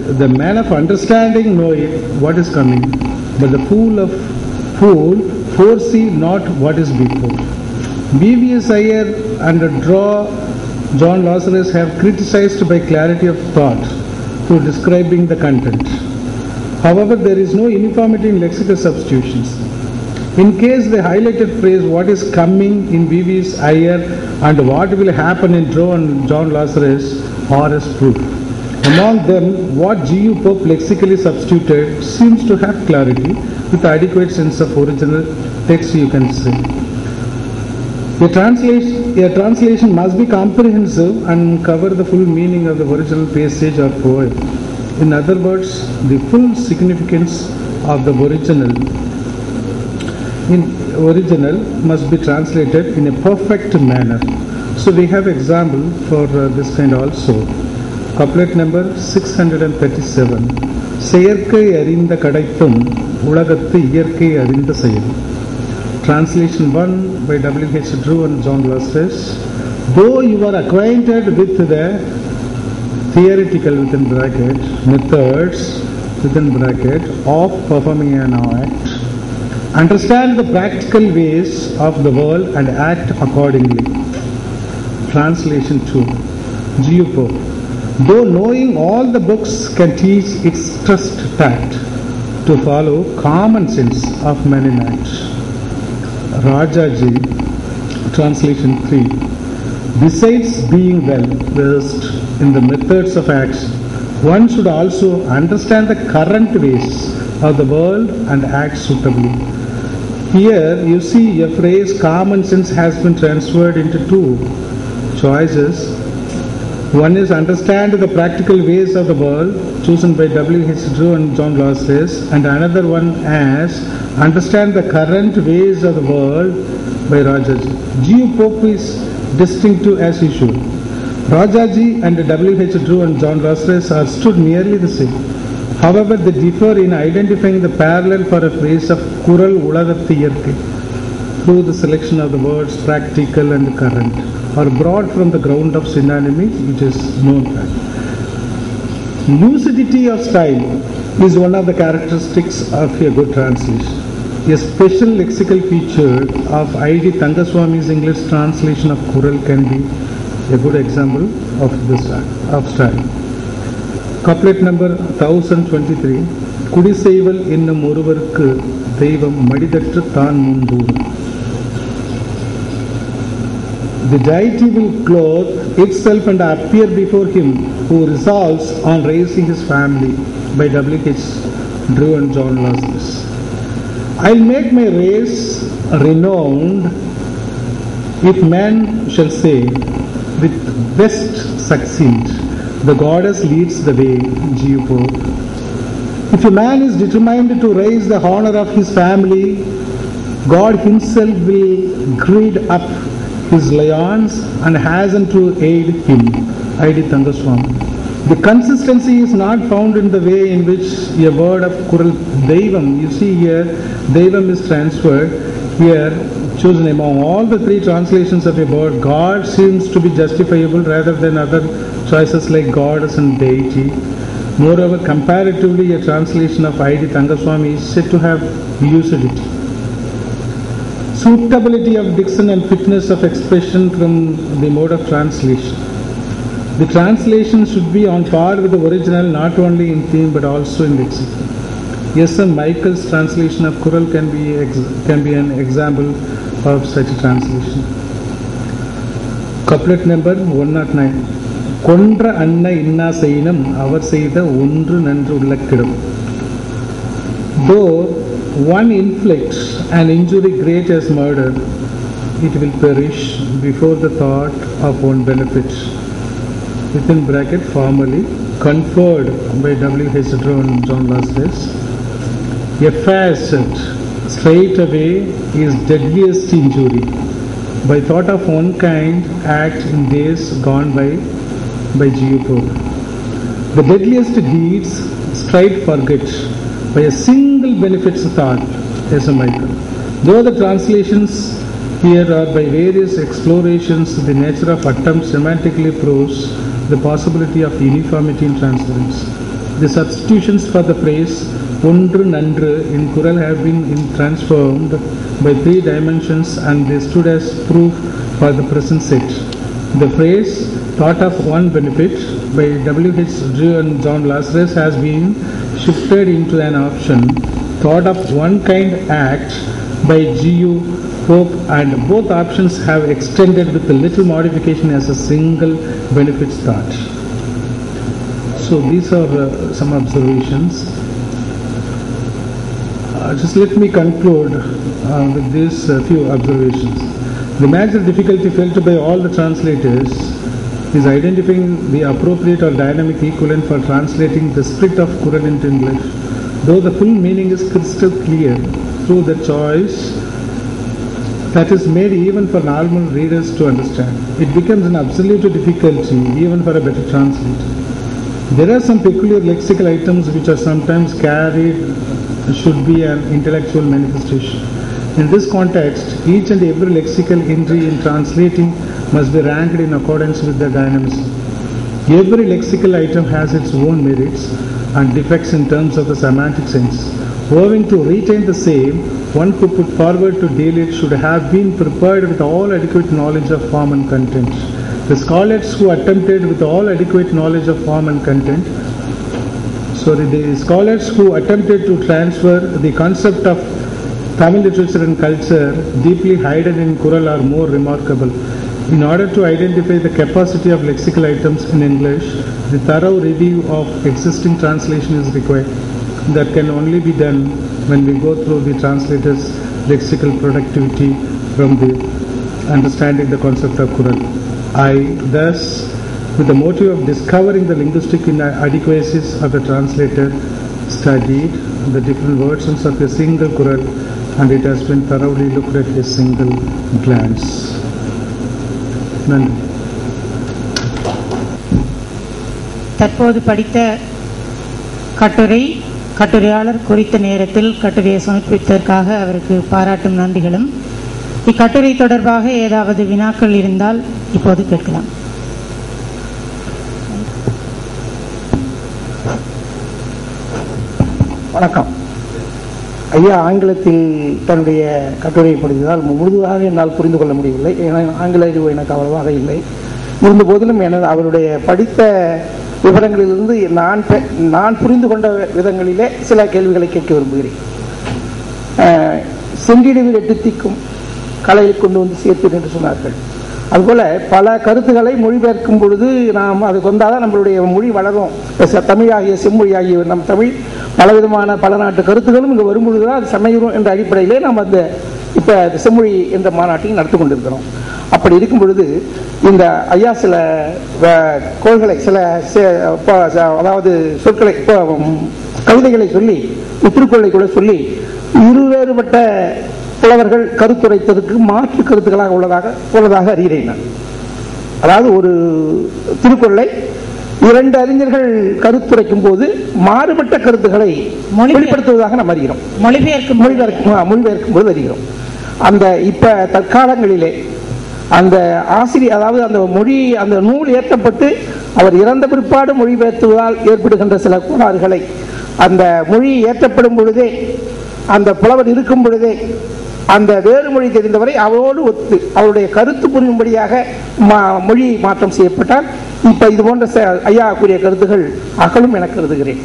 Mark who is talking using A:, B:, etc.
A: The man of understanding knoweth what is coming, but the fool foresee not what is before. B.V.S. Iyer and Draw John Lazarus have criticized by clarity of thought through describing the content. However, there is no uniformity in lexical substitutions. In case the highlighted phrase what is coming in B.V.S. Iyer and what will happen in Draw and John Lazarus are as proof. Among them, what G.U. Pope lexically substituted seems to have clarity with adequate sense of original text, you can say. A translation must be comprehensive and cover the full meaning of the original passage or poem. In other words, the full significance of the original must be translated in a perfect manner. So we have example for this kind also. Couplet number 637. செயற்கை அறிந்த கடைத்தும் உலகத்து இயற்கை அறிந்த செயல். Translation 1 by W.H. Drew and John Lazarus. Though you are acquainted with the theoretical within bracket methods within bracket of performing an act, understand the practical ways of the world and act accordingly. Translation 2. G.U. Pope. Though knowing all the books can teach its trust tact to follow common sense of men in acts. Rajaji. Translation 3. Besides being well versed in the methods of acts, one should also understand the current ways of the world and act suitably. Here you see a phrase common sense has been transferred into two choices. One is understand the practical ways of the world, chosen by W.H. Drew and John Lazarus, and another one as understand the current ways of the world by Rajaji. G.U. Pope is distinctive as usual. Rajaji and W.H. Drew and John Lazarus are stood nearly the same. However, they differ in identifying the parallel for a phrase of Kural Ulagathu Iyarkai through the selection of the words practical and current, or brought from the ground of synonymy, which is known fact. Lucidity of style is one of the characteristics of a good translation. A special lexical feature of I.D. Thangaswami's English translation of Kural can be a good example of this of style. Couplet number 1023. Kudiseival innum oruvarku Deivam madidetru thaan mundoor. The deity will clothe itself and appear before him who resolves on raising his family, by W.H. Drew and John Lazarus. I'll make my race renowned if men shall say, with best succinct, the goddess leads the way, G.U. Pope. If a man is determined to raise the honor of his family, God himself will gird up his lions and hasten to aid him. I.D. Thangaswami. The consistency is not found in the way in which a word of Kural Deivam, you see here, Deivam is transferred here, chosen among all the three translations of a word. God seems to be justifiable rather than other choices like goddess and deity. Moreover, comparatively, a translation of I.D. Thangaswami is said to have lucidity. Suitability of diction and fitness of expression from the mode of translation. The translation should be on par with the original, not only in theme but also in lexicon. S.M. Michael's translation of Kural can be an example of such a translation. Couplet number 109. Kondra anna inna seinam avar seida ondru nandru ullakidam. Though one inflicts an injury great as murder, it will perish before the thought of one benefit. Within bracket, formally conferred by W.H. Drew and John Lazarus. A facet straight away is deadliest injury. By thought of one kind act in days gone by G.U. Pope. The deadliest deeds straight forget by a single benefits thought, S.M. Michael. Though the translations here are by various explorations, the nature of attempt semantically proves the possibility of uniformity in transference. The substitutions for the phrase Ondru Nandru in Kural have been transformed by 3 dimensions and they stood as proof for the present set. The phrase thought of one benefit by W.H. Drew and John Lazarus has been shifted into an option thought of one kind act by G.U. Pope, and both options have extended with a little modification as a single benefits thought. So these are some observations. Just let me conclude with these few observations. The major difficulty felt by all the translators is identifying the appropriate or dynamic equivalent for translating the spirit of Quran into English. Though the full meaning is crystal clear through the choice that is made even for normal readers to understand, it becomes an absolute difficulty even for a better translator. There are some peculiar lexical items which are sometimes carried should be an intellectual manifestation. In this context, each and every lexical entry in translating must be ranked in accordance with the dynamism. Every lexical item has its own merits and defects in terms of the semantic sense. Owing to retain the same, one who put forward to deal it should have been prepared with all adequate knowledge of form and content. The scholars who attempted with all adequate knowledge of form and content, the scholars who attempted to transfer the concept of Tamil literature and culture deeply hidden in Kural are more remarkable. In order to identify the capacity of lexical items in English, the thorough review of existing translation is required. That can only be done when we go through the translator's lexical productivity from the understanding the concept of Quran. I thus, with the motive of discovering the linguistic inadequacies of the translator, studied the different versions of a single Quran, and it has been thoroughly looked at a single glance. நன்றி.
B: தற்போது படித்த கட்டுரையாளர் குறித்த நேரத்தில் கட்டுரையை சமர்ப்பித்ததற்காக அவருக்கு பாராட்டும் நன்றிகளும். இக்கட்டுரை தொடர்பாக ஏதாவது வினாக்கள் இருந்தால் இப்போது கேட்கலாம்.
C: வணக்கம் ஐயா. ஆங்கிலத்தில் தன்னுடைய கட்டுரையை படித்ததால் முழுதாக என்னால் புரிந்து கொள்ள முடியவில்லை. ஏன்னா ஆங்கில அறிவு எனக்கு அவ்வளவாக இல்லை. இருந்த போதிலும் அவருடைய படித்த விவரங்களிலிருந்து நான் புரிந்து கொண்ட விதங்களிலே சில கேள்விகளை கேட்க விரும்புகிறேன். செங்கிடுவில் எட்டுத்திக்கும் கலையில் கொண்டு வந்து சேர்த்து என்று சொன்னார்கள். அதுபோல பல கருத்துக்களை மொழிபெயர்க்கும் பொழுது நாம் அதுக்கு வந்தாதான் நம்மளுடைய மொழி வளரும். தமிழாகிய செம்மொழியாகிய நம் தமிழ் பலவிதமான பல நாட்டு கருத்துக்களும் இங்கே வரும்பொழுதுதான் அது சமயம் என்ற அடிப்படையிலே நாம் அந்த இப்போ செம்மொழி என்ற மாநாட்டையும் நடத்தி கொண்டிருக்கிறோம். அப்படி இருக்கும் பொழுது இந்த ஐயா சில கோள்களை சில அதாவது சொற்களை கவிதைகளை சொல்லி திருக்குறளை கூட சொல்லி இருவேறுபட்ட புலவர்கள் கருத்துரைத்ததுக்கு மாற்று கருத்துக்களாக உள்ளதாக அறிகிறேன் நான். அதாவது ஒரு திருக்குறளை 2 அறிஞர்கள் கருத்துரைக்கும் போது மாறுபட்ட கருத்துக்களை வெளிப்படுத்துவதாக நாம் அறிகிறோம். மொழிபெயர்க்கும் போது அறிகிறோம். அந்த இப்ப தற்காலங்களிலே அந்த ஆசிரியர், அதாவது அந்த மொழி, அந்த நூல் ஏற்றப்பட்டு அவர் இறந்த பிற்பாடு மொழிபெயர்த்துவதால் ஏற்படுகின்ற சில கோளாறுகளை அந்த மொழி ஏற்றப்படும் பொழுதே, அந்த புலவர் இருக்கும் பொழுதே அந்த வேறு மொழி தெரிந்தவரை அவரோடு ஒத்து அவருடைய கருத்து புரியும்படியாக மொழி மாற்றம் செய்யப்பட்டால் இப்ப இது போன்ற ஐயா கூறிய கருத்துகள் அகலும் என கருதுகிறேன்.